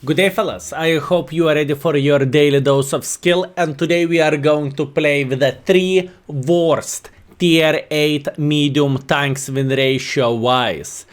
Good day fellas, I hope you are ready for your daily dose of skill, and today we are going to play with the 3 worst tier 8 medium tanks win ratio wise.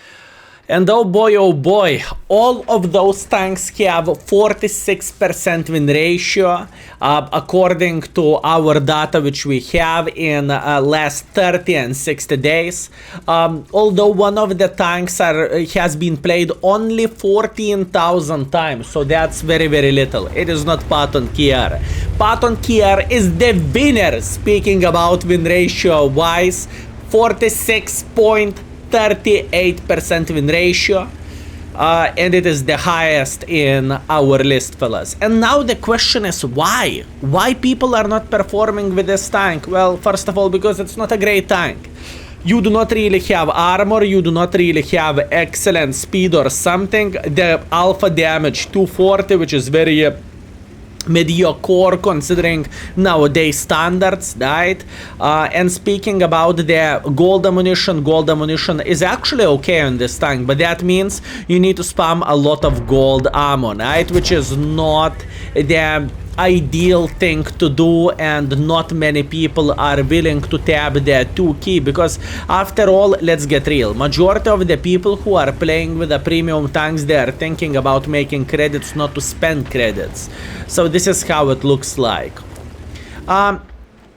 And oh boy, all of those tanks have 46% win ratio according to our data which we have in last 30 and 60 days. Although one of the tanks has been played only 14,000 times, so that's very little. It is not Patton KR. Patton KR is the winner, speaking about win ratio wise, 46.38% win ratio, and it is the highest in our list, fellas. And now the question is why? Why people are not performing with this tank? Well, first of all, because it's not a great tank. You do not really have armor, you do not really have excellent speed or something. The alpha damage 240, which is very mediocre considering nowadays standards, right? And speaking about the gold ammunition is actually okay on this tank, but that means you need to spam a lot of gold ammo, right? Which is not the ideal thing to do, and not many people are willing to tap the 2 key, because after all, let's get real, majority of the people who are playing with the premium tanks, they are thinking about making credits, not to spend credits. So this is how it looks like.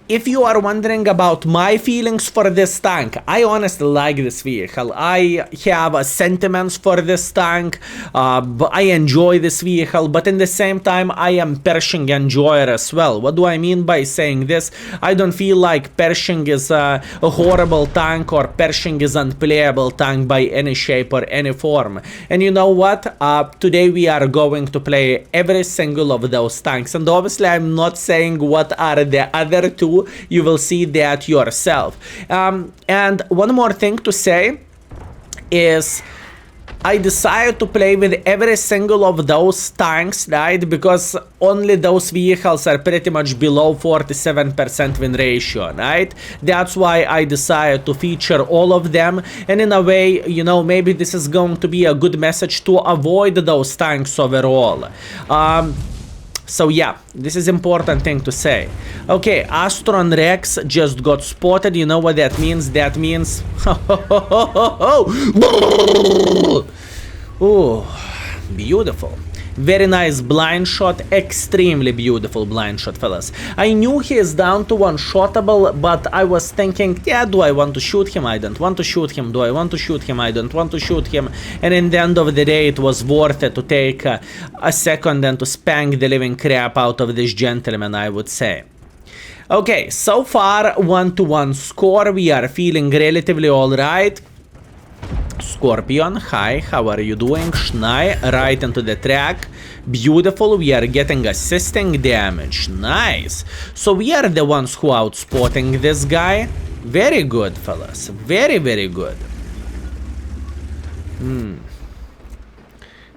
If you are wondering about my feelings for this tank, I honestly like this vehicle. I have sentiments for this tank. I enjoy this vehicle, but in the same time, I am Pershing enjoyer as well. What do I mean by saying this? I don't feel like Pershing is a horrible tank, or Pershing is unplayable tank by any shape or any form. And you know what? Today we are going to play every single of those tanks. And obviously, I'm not saying what are the other two. You will see that yourself. And one more thing to say is I decided to play with every single of those tanks, right? Because only those vehicles are pretty much below 47% win ratio, right? That's why I decided to feature all of them. And in a way, you know, maybe this is going to be a good message to avoid those tanks overall. So yeah, this is important thing to say. Okay, Astron Rex just got spotted. You know what that means? That means... Oh, beautiful. Very nice blind shot, extremely beautiful blind shot, fellas. I knew he is down to one-shottable, but I was thinking, yeah, do I want to shoot him? I don't want to shoot him. Do I want to shoot him? I don't want to shoot him. And in the end of the day, it was worth it to take a second and to spank the living crap out of this gentleman, I would say. Okay, so far 1-1 score. We are feeling relatively alright. Scorpion, hi, how are you doing? Schnei, right into the track. Beautiful, we are getting assisting damage. Nice. So we are the ones who outspotting this guy. Very good, fellas. Very good.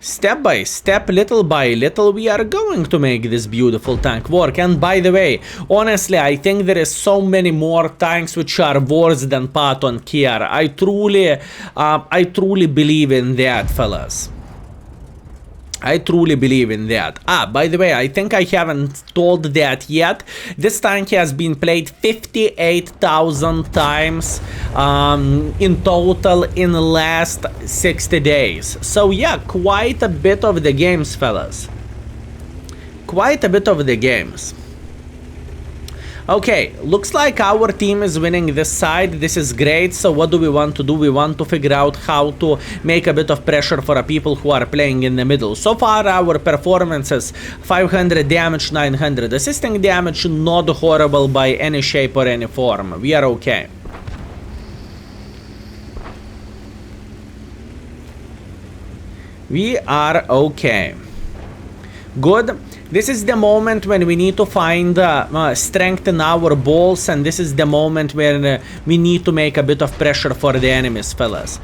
Step by step, little by little, we are going to make this beautiful tank work. And by the way, honestly, I think there is so many more tanks which are worse than Patton KR. I truly believe in that, fellas. I truly believe in that. By the way, I think I haven't told that yet. This tank has been played 58,000 times in total in the last 60 days. So yeah, quite a bit of the games, fellas. Quite a bit of the games. Okay, looks like our team is winning this side. This is great. So what do we want to do? We want to figure out how to make a bit of pressure for people who are playing in the middle. So far our performance is 500 damage, 900 assisting damage. Not horrible by any shape or any form. We are okay. We are okay. Good. This is the moment when we need to find strength in our balls, and this is the moment when we need to make a bit of pressure for the enemies, fellas.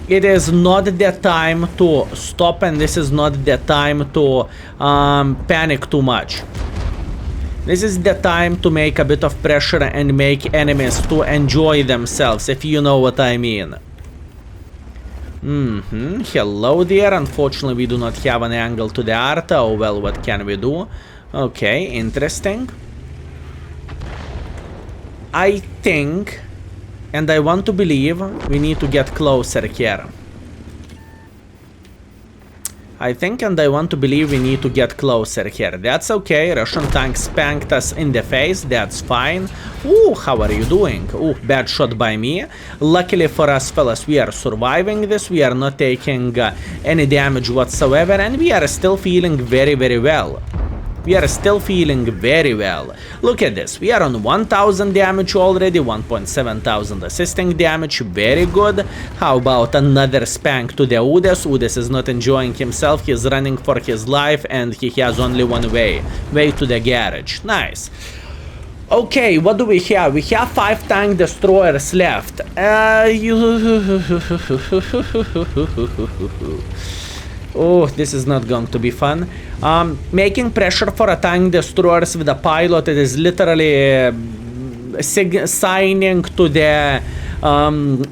It is not the time to stop, and this is not the time to panic too much. This is the time to make a bit of pressure and make enemies to enjoy themselves, if you know what I mean. Hello there. Unfortunately, we do not have an angle to the art. Oh well, what can we do? Okay, interesting. I think, and I want to believe, we need to get closer here. I think and I want to believe we need to get closer here. That's okay. Russian tank spanked us in the face. That's fine. Ooh, how are you doing? Ooh, bad shot by me. Luckily for us, fellas, we are surviving this. We are not taking any damage whatsoever. And we are still feeling very, very well. We are still feeling very well. Look at this. We are on 1000 damage already, 1,700 assisting damage. Very good. How about another spank to the Udes? Udes is not enjoying himself. He's running for his life and he has only one way. Way to the garage. Nice. Okay, what do we have? We have 5 tank destroyers left. Oh, this is not going to be fun. Making pressure for a tank destroyers with a pilot, it is literally signing to the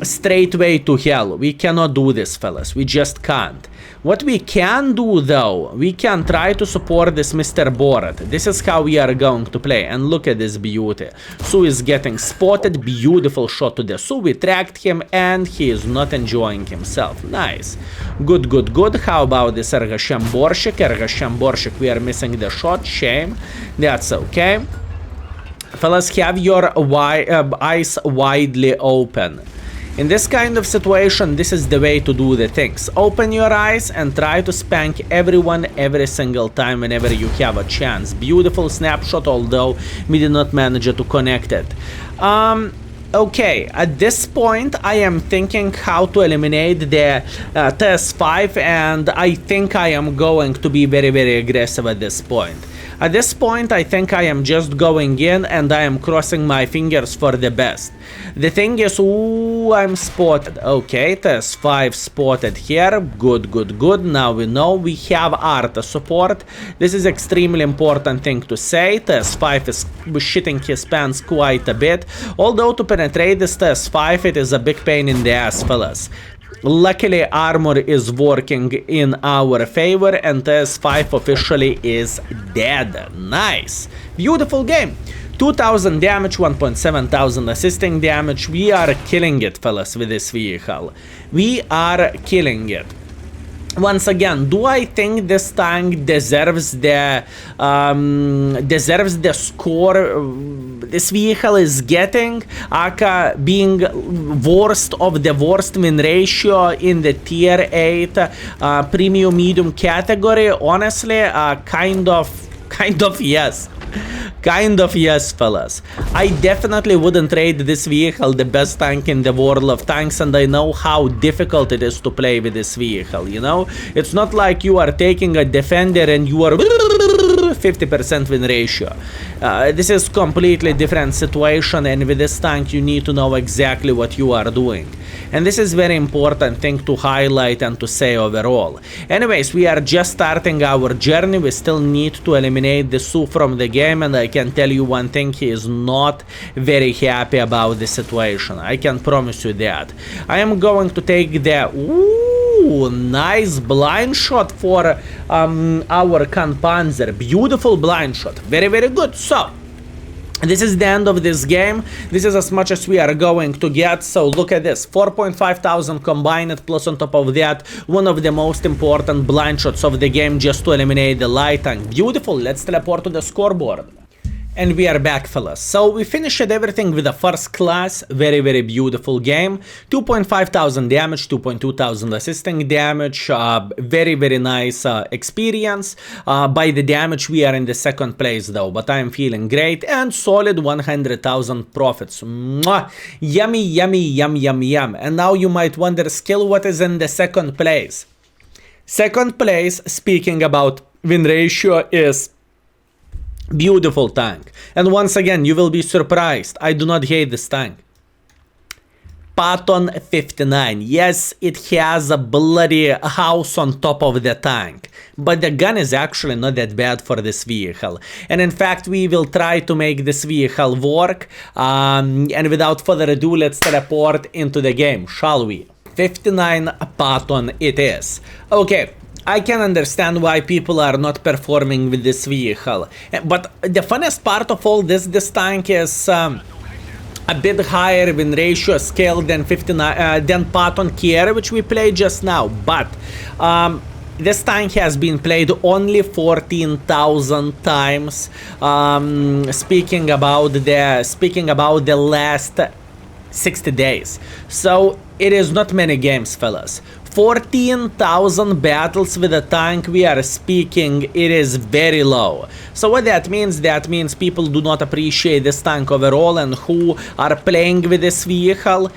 straight way to hell. We cannot do this, fellas. We just can't. What we can do, though, we can try to support this Mr. Borat. This is how we are going to play. And look at this beauty. Su is getting spotted. Beautiful shot to the Su. We tracked him and he is not enjoying himself. Nice. Good, good, good. How about this Ergashem Borshik? Ergashem Borshik, we are missing the shot. Shame. That's okay. Fellas, have your eyes widely open. In this kind of situation, this is the way to do the things. Open your eyes and try to spank everyone every single time whenever you have a chance. Beautiful snapshot, although we did not manage to connect it. Okay, at this point, I am thinking how to eliminate the TS5, and I think I am going to be very, very aggressive at this point. At this point, I think I am just going in and I am crossing my fingers for the best. The thing is, ooh, I'm spotted. Okay, TS5 spotted here. Good, good, good. Now we know we have Arta support. This is extremely important thing to say. TS5 is shitting his pants quite a bit. Although to penetrate this TS5, it is a big pain in the ass, fellas. Luckily, armor is working in our favor and TS5 officially is dead. Nice. Beautiful game. 2000 damage, 1,700 assisting damage. We are killing it, fellas, with this vehicle. We are killing it. Once again, do I think this tank deserves the score this vehicle is getting, aka being worst of the worst win ratio in the tier 8 premium medium category? Honestly, kind of yes. Kind of yes, fellas. I definitely wouldn't rate this vehicle the best tank in the world of tanks, and I know how difficult it is to play with this vehicle, you know? It's not like you are taking a defender and you are 50% win ratio. This is completely different situation, and with this tank you need to know exactly what you are doing. And this is very important thing to highlight and to say overall. Anyways, we are just starting our journey. We still need to eliminate the Su from the game, and I can tell you one thing, he is not very happy about the situation. I can promise you that. I am going to take the... Ooh, nice blind shot for our Panther. Beautiful blind shot. Very, very good. So, this is the end of this game. This is as much as we are going to get. So look at this, 4,500 combined, plus on top of that, one of the most important blind shots of the game just to eliminate the light tank. Beautiful. Let's teleport to the scoreboard. And we are back, fellas. So we finished everything with a first class, very, very beautiful game. 2,500 damage, 2,200 assisting damage, very, very nice experience. By the damage, we are in the second place though, but I am feeling great, and solid 100,000 profits. Mwah! Yummy, yummy, yum, yum, yum. And now you might wonder, Skill, what is in the second place? Second place, speaking about win ratio, is beautiful tank. And once again, you will be surprised. I do not hate this tank. Patton 59. Yes, it has a bloody house on top of the tank. But the gun is actually not that bad for this vehicle. And in fact, we will try to make this vehicle work. And without further ado, let's teleport into the game, shall we? 59 Patton it is. Okay, I can understand why people are not performing with this vehicle, but the funniest part of all this tank is a bit higher win ratio scale than Patton KR, which we played just now, but this tank has been played only 14,000 times. Speaking about the last 60 days, so it is not many games, fellas. 14,000 battles with a tank we are speaking, it is very low. So what that means people do not appreciate this tank overall, and who are playing with this vehicle,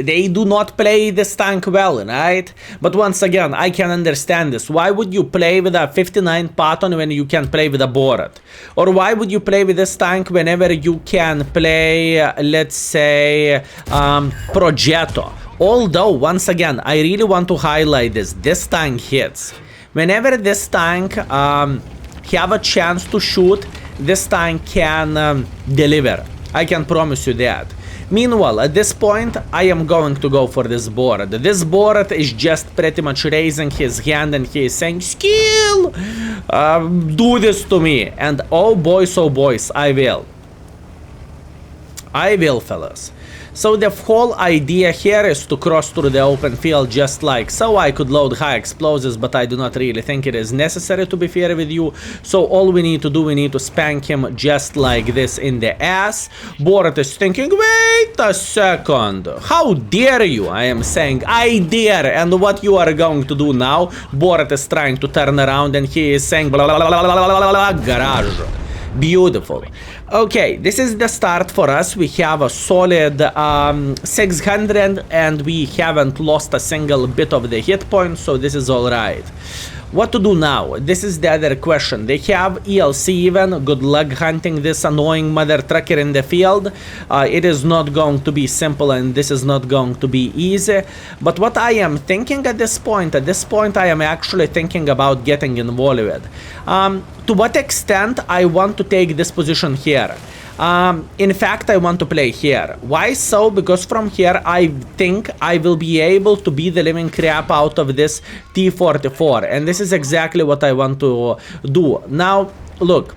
they do not play this tank well, right? But once again, I can understand this. Why would you play with a 59 Patton when you can play with a Borat? Or why would you play with this tank whenever you can play, let's say, Progetto? Although, once again, I really want to highlight this. This tank hits. Whenever this tank have a chance to shoot, this tank can deliver. I can promise you that. Meanwhile, at this point, I am going to go for this Borat. This Borat is just pretty much raising his hand and he is saying, Skill! Do this to me. And oh boys, I will. I will, fellas. So the whole idea here is to cross through the open field just like so. I could load high explosives, but I do not really think it is necessary, to be fair with you. So all we need to do, we need to spank him just like this in the ass. Borat is thinking, wait a second, how dare you? I am saying, I dare. And what you are going to do now? Borat is trying to turn around and he is saying, blah, blah, blah, blah, blah, blah, blah, garage. Beautiful. Okay, this is the start for us. We have a solid 600 and we haven't lost a single bit of the hit points, so this is all right. What to do now? This is the other question. They have ELC even. Good luck hunting this annoying mother trucker in the field. It is not going to be simple and this is not going to be easy. But what I am thinking at this point I am actually thinking about getting involved. To what extent I want to take this position here? In fact, I want to play here. Why so? Because from here I think I will be able to beat the living crap out of this T-44, and this is exactly what I want to do. Now, look.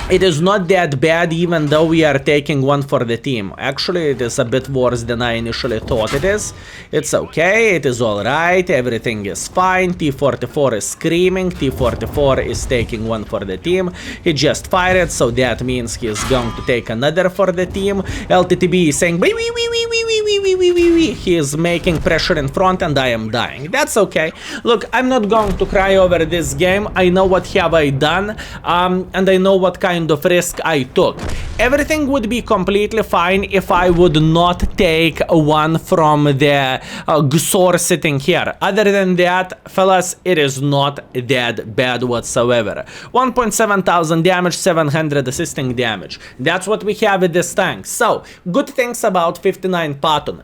It is not that bad, even though we are taking one for the team. Actually, it is a bit worse than I initially thought it is. It's okay, it is alright, everything is fine. T-44 is screaming, T-44 is taking one for the team. He just fired, so that means he is going to take another for the team. LTTB is saying, wee, wee, wee, wee, wee, wee, wee, wee, wee, wee, wee. He is making pressure in front and I am dying. That's okay. Look, I'm not going to cry over this game. I know what have I done, and I know what kind of risk I took. Everything would be completely fine if I would not take one from the Gusor sitting here. Other than that, fellas, it is not that bad whatsoever. 1.7 thousand damage, 700 assisting damage. That's what we have with this tank. So, good things about 59 Patton.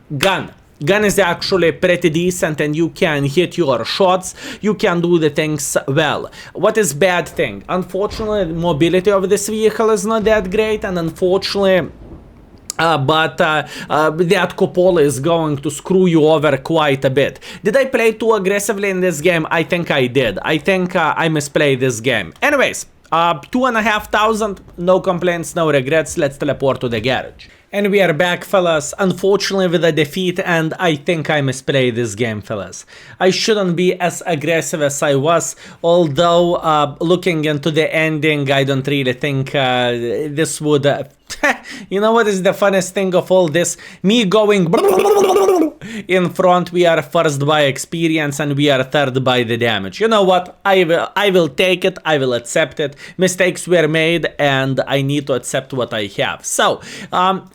Gun is actually pretty decent and you can hit your shots, you can do the things well. What is bad thing? Unfortunately, the mobility of this vehicle is not that great, and unfortunately that cupola is going to screw you over quite a bit. Did I play too aggressively in this game? I think I did. I think I misplayed this game. Anyways, 2,500, no complaints, no regrets. Let's teleport to the garage. And we are back, fellas, unfortunately with a defeat, and I think I misplayed this game, fellas. I shouldn't be as aggressive as I was, although looking into the ending, I don't really think this would... You know what is the funniest thing of all this? Me going in front, we are first by experience and we are third by the damage. You know what? I will take it, I will accept it. Mistakes were made and I need to accept what I have. So,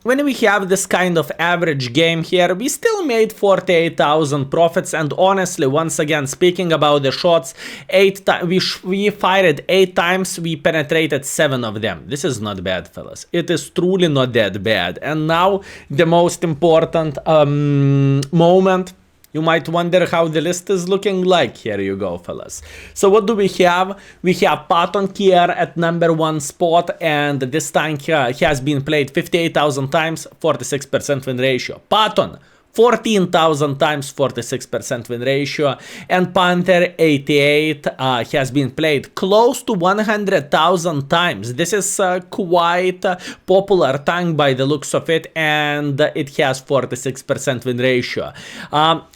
when we have this kind of average game here, we still made 48,000 profits, and honestly, once again, speaking about the shots, we fired 8 times, we penetrated 7 of them. This is not bad, fellas. It is truly not that bad. And now the most important moment, You might wonder how the list is looking like. Here you go, fellas. So what do we have? We have Patton KR at #1 spot, and this tank has been played 58,000 times, 46% win ratio. Patton, 14,000 times, 46% win ratio, and Panther 88 has been played close to 100,000 times. This is quite a popular tank by the looks of it, and it has 46% win ratio.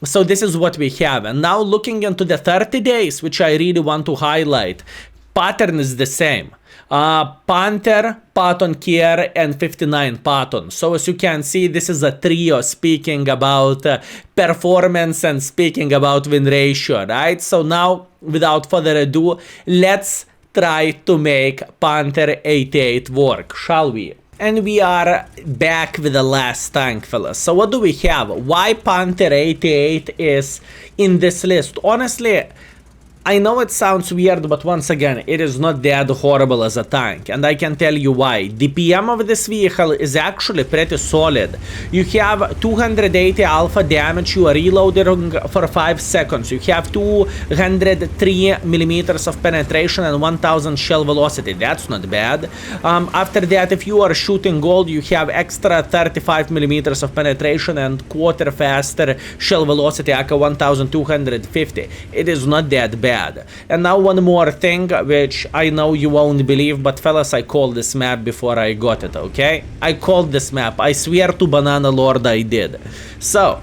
So this is what we have. And now looking into the 30 days, which I really want to highlight, pattern is the same. Panther, Patton KR, and 59 Patton. So as you can see, this is a trio speaking about performance and speaking about win ratio, right? So now, without further ado, let's try to make Panther 88 work, shall we? And we are back with the last tank, fellas. So what do we have? Why Panther 88 is in this list? Honestly, I know it sounds weird, but once again, it is not that horrible as a tank, and I can tell you why. The PM of this vehicle is actually pretty solid. You have 280 alpha damage, you are reloading for 5 seconds, you have 203 millimeters of penetration and 1000 shell velocity, that's not bad. After that, if you are shooting gold, you have extra 35 millimeters of penetration and quarter faster shell velocity, aka 1250. It is not that bad. And now one more thing, which I know you won't believe, but fellas, I called this map before I got it, okay? I called this map. I swear to Banana Lord I did. So,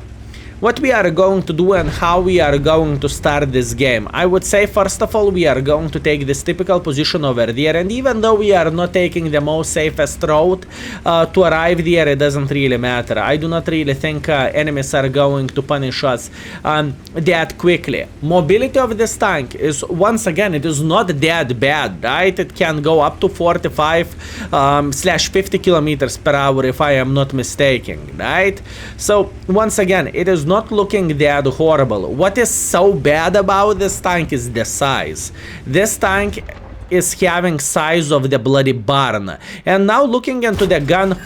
what we are going to do and how we are going to start this game. I would say, first of all, we are going to take this typical position over there, and even though we are not taking the most safest route to arrive there, it doesn't really matter. I do not really think enemies are going to punish us that quickly. Mobility of this tank is, once again, it is not that bad, right? It can go up to 45/50 kilometers per hour if I am not mistaken, right? So, once again, it is not looking that horrible. What is so bad about this tank is the size. This tank is having size of the bloody barn. And now looking into the gun,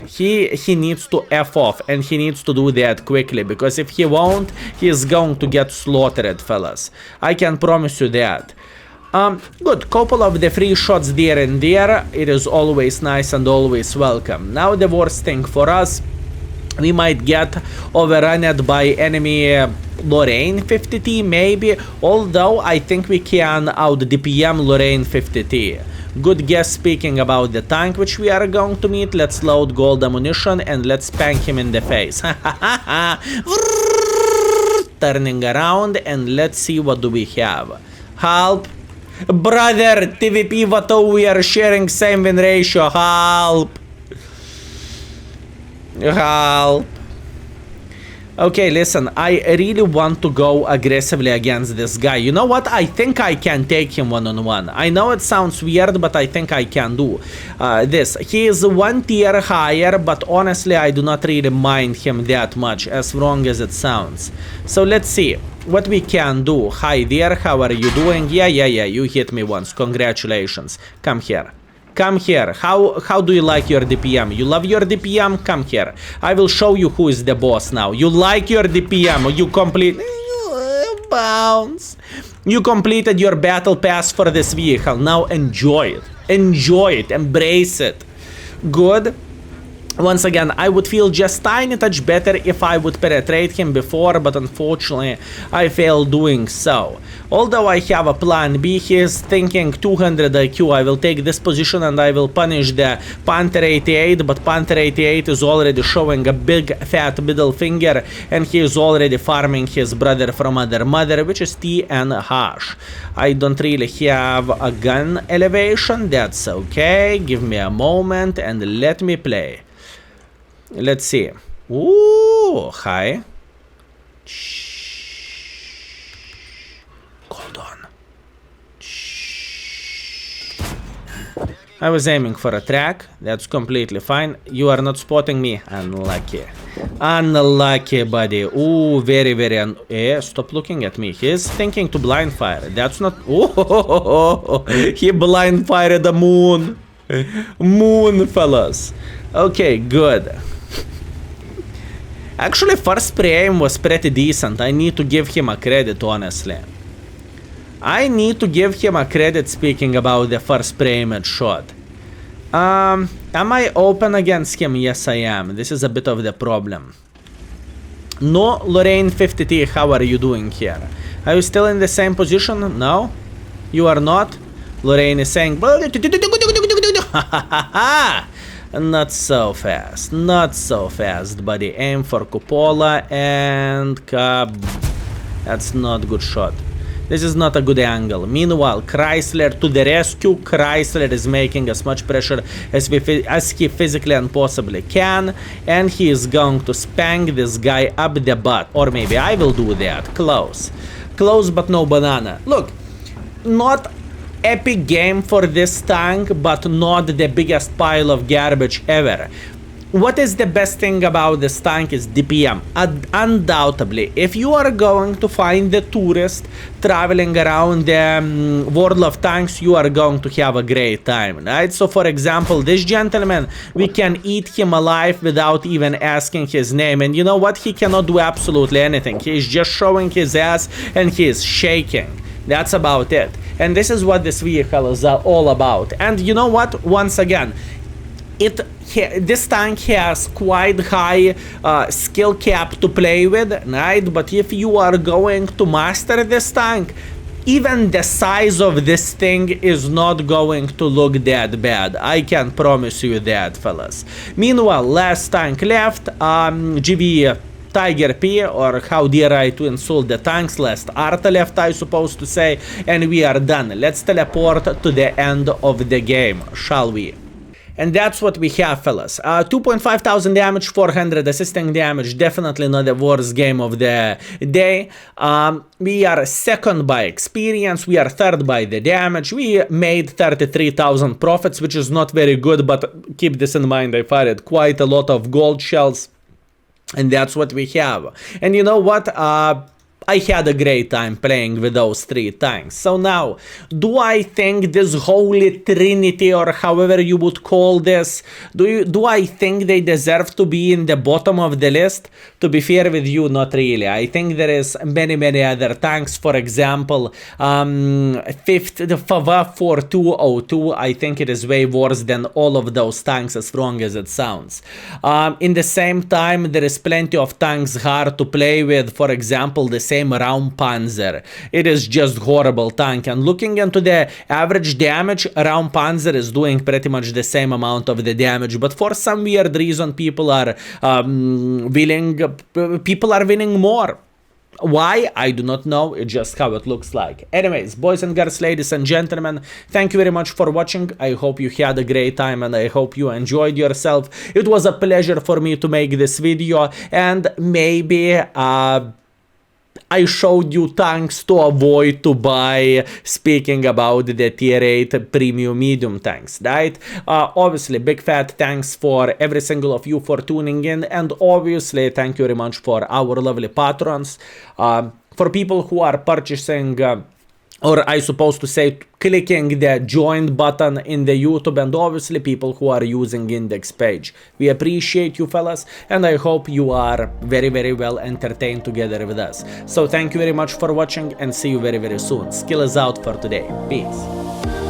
he needs to F off, and he needs to do that quickly, because if he won't, he is going to get slaughtered, fellas. I can promise you that. Good, couple of the free shots there and there. It is always nice and always welcome. Now the worst thing for us, we might get overrun by enemy Lorraine 50T maybe, although I think we can out DPM Lorraine 50T. Good guess speaking about the tank which we are going to meet. Let's load gold ammunition and let's spank him in the face. Turning around and let's see what do we have. Help! Brother, TVP Vato, we are sharing same win ratio. Help! Help. Okay, listen, I really want to go aggressively against this guy. You know what? I think I can take him one-on-one. I know it sounds weird, but I think I can do this. He is 1 tier higher, but honestly, I do not really mind him that much, as wrong as it sounds. So let's see what we can do. Hi there, how are you doing? Yeah, you hit me once. Congratulations. Come here. Come here. How do you like your DPM? You love your DPM? Come here. I will show you who is the boss now. You like your DPM? You complete... Bounce. You completed your battle pass for this vehicle. Now enjoy it. Enjoy it. Embrace it. Good. Once again, I would feel just tiny touch better if I would penetrate him before, but unfortunately, I failed doing so. Although I have a plan B, he is thinking 200 IQ. I will take this position and I will punish the Panther 88, but Panther 88 is already showing a big fat middle finger, and he is already farming his brother from other mother, which is TN Hash. I don't really have a gun elevation, that's okay. Give me a moment and let me play. Let's see. Ooh, hi. Shh. Hold on. Shh. I was aiming for a track. That's completely fine. You are not spotting me. Unlucky. Unlucky, buddy. Ooh, very stop looking at me. He's thinking to blind fire. That's not... Ooh, he blind fired the moon. Moon, fellas. Okay, good. Actually, first pre-aim was pretty decent. I need to give him a credit, honestly. I need to give him a credit speaking about the first pre-aimed shot. Am I open against him? Yes, I am. This is a bit of the problem. No, Lorraine 50T, how are you doing here? Are you still in the same position? No? You are not? Lorraine is saying... Not so fast. Not so fast, buddy. Aim for cupola and... That's not a good shot. This is not a good angle. Meanwhile, Chrysler to the rescue. Chrysler is making as much pressure as he physically and possibly can. And he is going to spank this guy up the butt. Or maybe I will do that. Close. Close but no banana. Look, not epic game for this tank, but not the biggest pile of garbage ever. What is the best thing about this tank is DPM. Undoubtedly, if you are going to find the tourist traveling around the world of tanks, you are going to have a great time, right? So for example, this gentleman, we can eat him alive without even asking his name. And you know what? He cannot do absolutely anything. He is just showing his ass and he is shaking. That's about it. And this is what this vehicle is all about. And you know what? Once again, this tank has quite high skill cap to play with, right? But if you are going to master this tank, even the size of this thing is not going to look that bad. I can promise you that, fellas. Meanwhile, last tank left, GV Tiger P, or how dare I to insult the tanks, last Arta left, I supposed to say, and we are done. Let's teleport to the end of the game, shall we? And that's what we have, fellas. 2.5 thousand damage, 400 assisting damage. Definitely not the worst game of the day. We are second by experience. We are third by the damage. We made 33,000 profits, which is not very good, but keep this in mind. I fired quite a lot of gold shells. And that's what we have. And you know what? I had a great time playing with those three tanks. So now, do I think this holy trinity, or however you would call this, do I think they deserve to be in the bottom of the list? To be fair with you, not really. I think there is many other tanks. For example, fifth, the Skill4ltu, I think it is way worse than all of those tanks, as wrong as it sounds. In the same time, there is plenty of tanks hard to play with. For example, the same round Panther. It is just horrible tank. And looking into the average damage, round Panther is doing pretty much the same amount of the damage. But for some weird reason, people are winning more. Why? I do not know. It's just how it looks like. Anyways, boys and girls, ladies and gentlemen, thank you very much for watching. I hope you had a great time and I hope you enjoyed yourself. It was a pleasure for me to make this video, and maybe I showed you tanks to avoid to buy, speaking about the tier 8 premium medium tanks, right? Obviously, big fat thanks for every single of you for tuning in, and obviously thank you very much for our lovely patrons, for people who are purchasing or I supposed to say clicking the join button in the YouTube, and obviously people who are using index page. We appreciate you, fellas, and I hope you are very well entertained together with us. So thank you very much for watching, and see you very soon. Skill is out for today. Peace.